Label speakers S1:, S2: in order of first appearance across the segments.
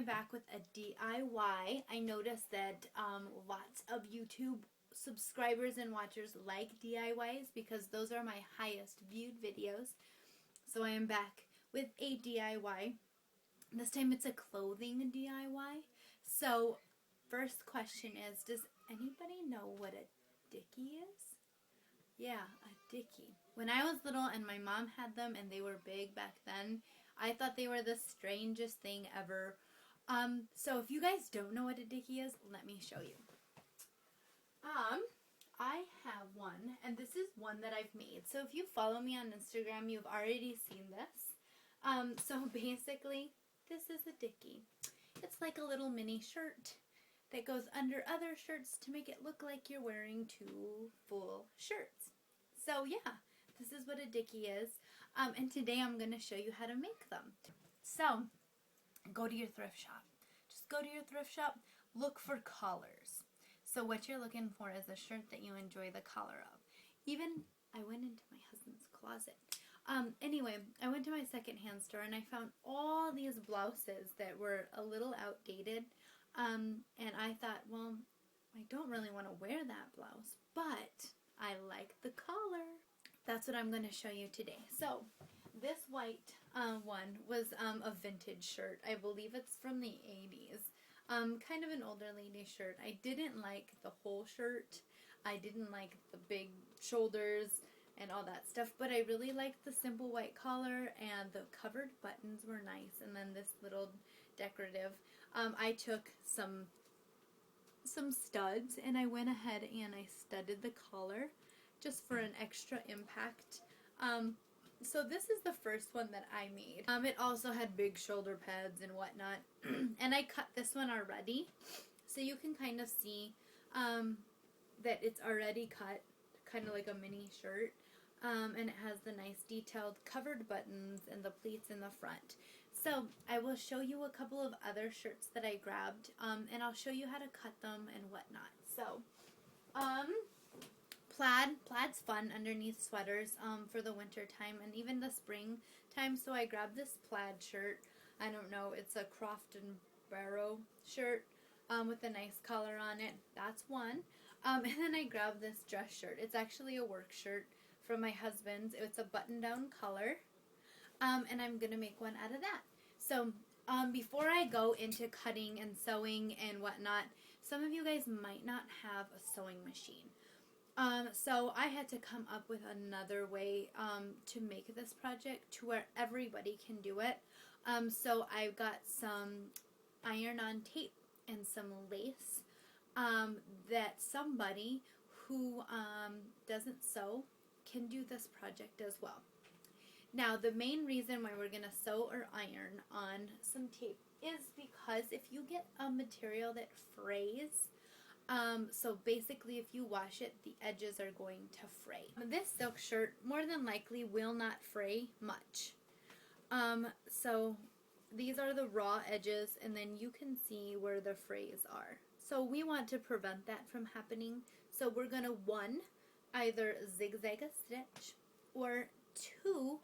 S1: back with a DIY. I noticed that lots of YouTube subscribers and watchers like DIYs because those are my highest viewed videos. So I am back with a DIY. This time it's a clothing DIY. So first question is, does anybody know what a Dickey is? Yeah, a Dickey. When I was little and my mom had them and they were big back then, I thought they were the strangest thing ever. So if you guys don't know what a Dickey is, let me show you. I have one, and this is one that I've made. So if you follow me on Instagram, you've already seen this. So basically, this is a Dickey. It's like a little mini shirt that goes under other shirts to make it look like you're wearing two full shirts. So yeah, this is what a Dickey is. And today I'm going to show you how to make them. So, go to your thrift shop. Just go to your thrift shop, look for collars. So what you're looking for is a shirt that you enjoy the collar of. Even, I went into my husband's closet. Anyway, I went to my secondhand store and I found all these blouses that were a little outdated. And I thought, well, I don't really want to wear that blouse, but I like the collar. That's what I'm going to show you today. So, this white one was a vintage shirt. I believe it's from the 80s. Kind of an older lady shirt. I didn't like the whole shirt. I didn't like the big shoulders and all that stuff, but I really liked the simple white collar, and the covered buttons were nice, and then this little decorative. I took some studs and I went ahead and I studded the collar just for an extra impact. So this is the first one that I made. It also had big shoulder pads and whatnot. And I cut this one already. So you can kind of see that it's already cut, kind of like a mini shirt. And it has the nice detailed covered buttons and the pleats in the front. So I will show you a couple of other shirts that I grabbed. And I'll show you how to cut them and whatnot. So, Plaid's fun underneath sweaters for the winter time and even the spring time. So I grabbed this plaid shirt. I don't know, it's a Croft and Barrow shirt with a nice collar on it. That's one. And then I grabbed this dress shirt. It's actually a work shirt from my husband's. It's a button-down collar. And I'm going to make one out of that. So before I go into cutting and sewing and whatnot, some of you guys might not have a sewing machine. So I had to come up with another way to make this project to where everybody can do it. So I've got some iron-on tape and some lace that somebody who doesn't sew can do this project as well. Now, the main reason why we're going to sew or iron on some tape is because if you get a material that frays, so basically if you wash it, the edges are going to fray. This silk shirt more than likely will not fray much. So these are the raw edges, and then you can see where the frays are. So we want to prevent that from happening. So we're going to, either zigzag a stitch, or 2,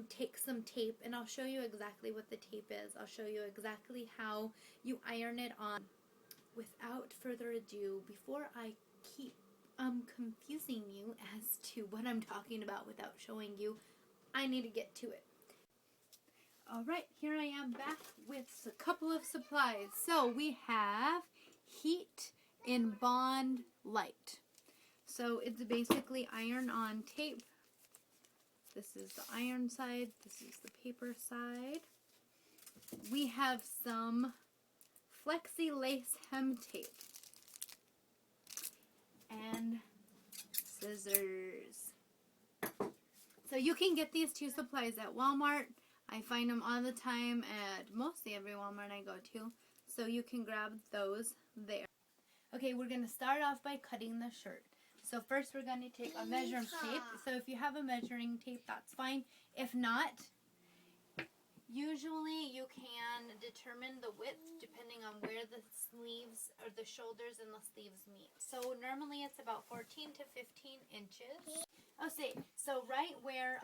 S1: take some tape, and I'll show you exactly what the tape is. I'll show you exactly how you iron it on. Without further ado, before I keep confusing you as to what I'm talking about without showing you, I need to get to it. Alright, here I am back with a couple of supplies. So we have Heat in Bond Light. So it's basically iron-on tape. This is the iron side. This is the paper side. We have some Flexi Lace Hem Tape. And scissors. So you can get these 2 supplies at Walmart. I find them all the time at mostly every Walmart I go to. So you can grab those there. Okay, we're going to start off by cutting the shirt. So first we're going to take a measuring tape. So if you have a measuring tape, that's fine. If not, usually you can determine the width depending on where the sleeves or the shoulders and the sleeves meet. So normally it's about 14 to 15 inches. So right where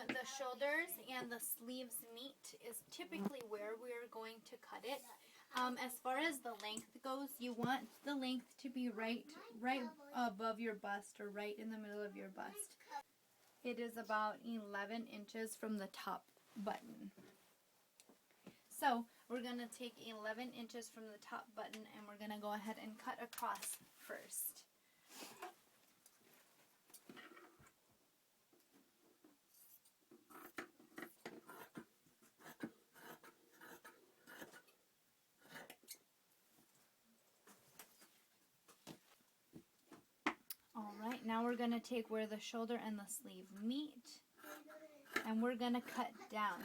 S1: the shoulders and the sleeves meet is typically where we're going to cut it. As far as the length goes, you want the length to be right above your bust, or right in the middle of your bust. It is about 11 inches from the top button. So we're going to take 11 inches from the top button, and we're going to go ahead and cut across first. Alright, now we're going to take where the shoulder and the sleeve meet, and we're going to cut down.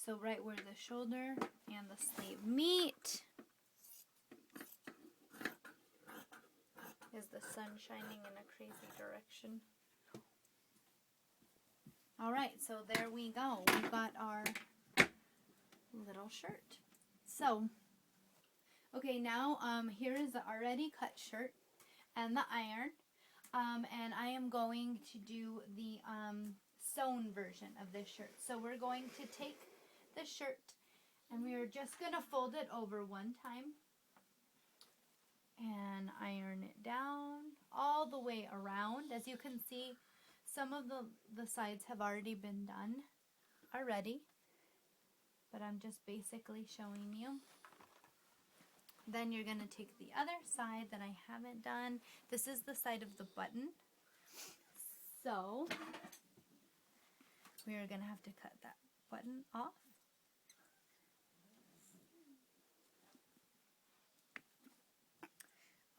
S1: So right where the shoulder and the sleeve meet is the sun shining in a crazy direction. Alright, so there we go. We've got our little shirt. So, okay, now here is the already cut shirt and the iron. And I am going to do the sewn version of this shirt. So we're going to take the shirt and we are just going to fold it over one time and iron it down all the way around. As you can see, some of the sides have already been done already, but I'm just basically showing you. Then you're going to take the other side that I haven't done. This is the side of the button. So we are going to have to cut that button off.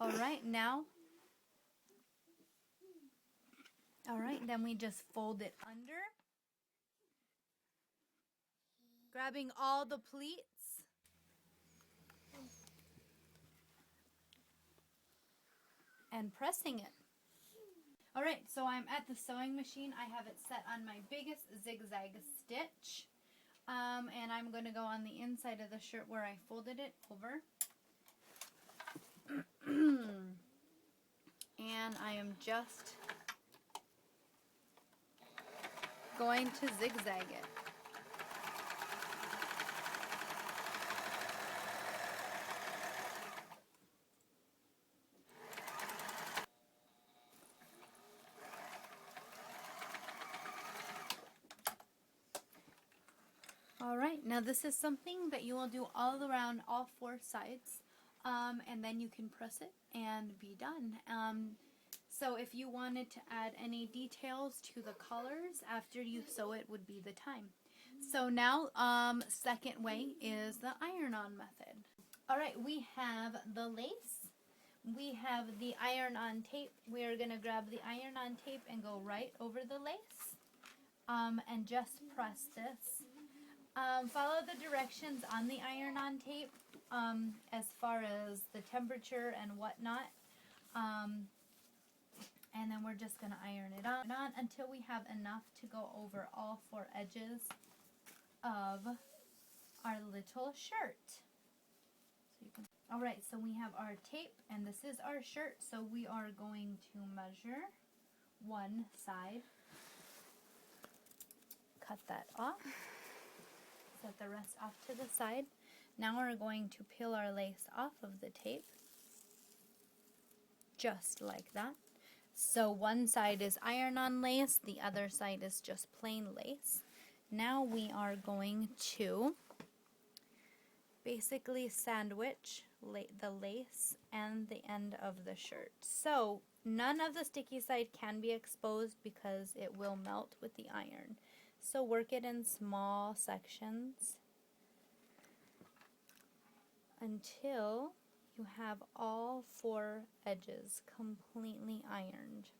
S1: Alright, then we just fold it under, grabbing all the pleats. And pressing it. Alright, so I'm at the sewing machine. I have it set on my biggest zigzag stitch. And I'm going to go on the inside of the shirt where I folded it over. And I am just going to zigzag it. Alright, now this is something that you will do all around all four sides, and then you can press it and be done. So if you wanted to add any details to the colors after you sew it would be the time. So now, second way is the iron-on method. Alright, we have the lace. We have the iron-on tape. We are going to grab the iron-on tape and go right over the lace, and just press this. Follow the directions on the iron-on tape as far as the temperature and whatnot. And then we're just going to iron it on until we have enough to go over all four edges of our little shirt. Alright, so we have our tape and this is our shirt. So we are going to measure one side. Cut that off. Set the rest off to the side. Now we're going to peel our lace off of the tape. Just like that. So one side is iron-on lace, the other side is just plain lace. Now we are going to basically sandwich the lace and the end of the shirt. So none of the sticky side can be exposed because it will melt with the iron. So work it in small sections until you have all four edges completely ironed.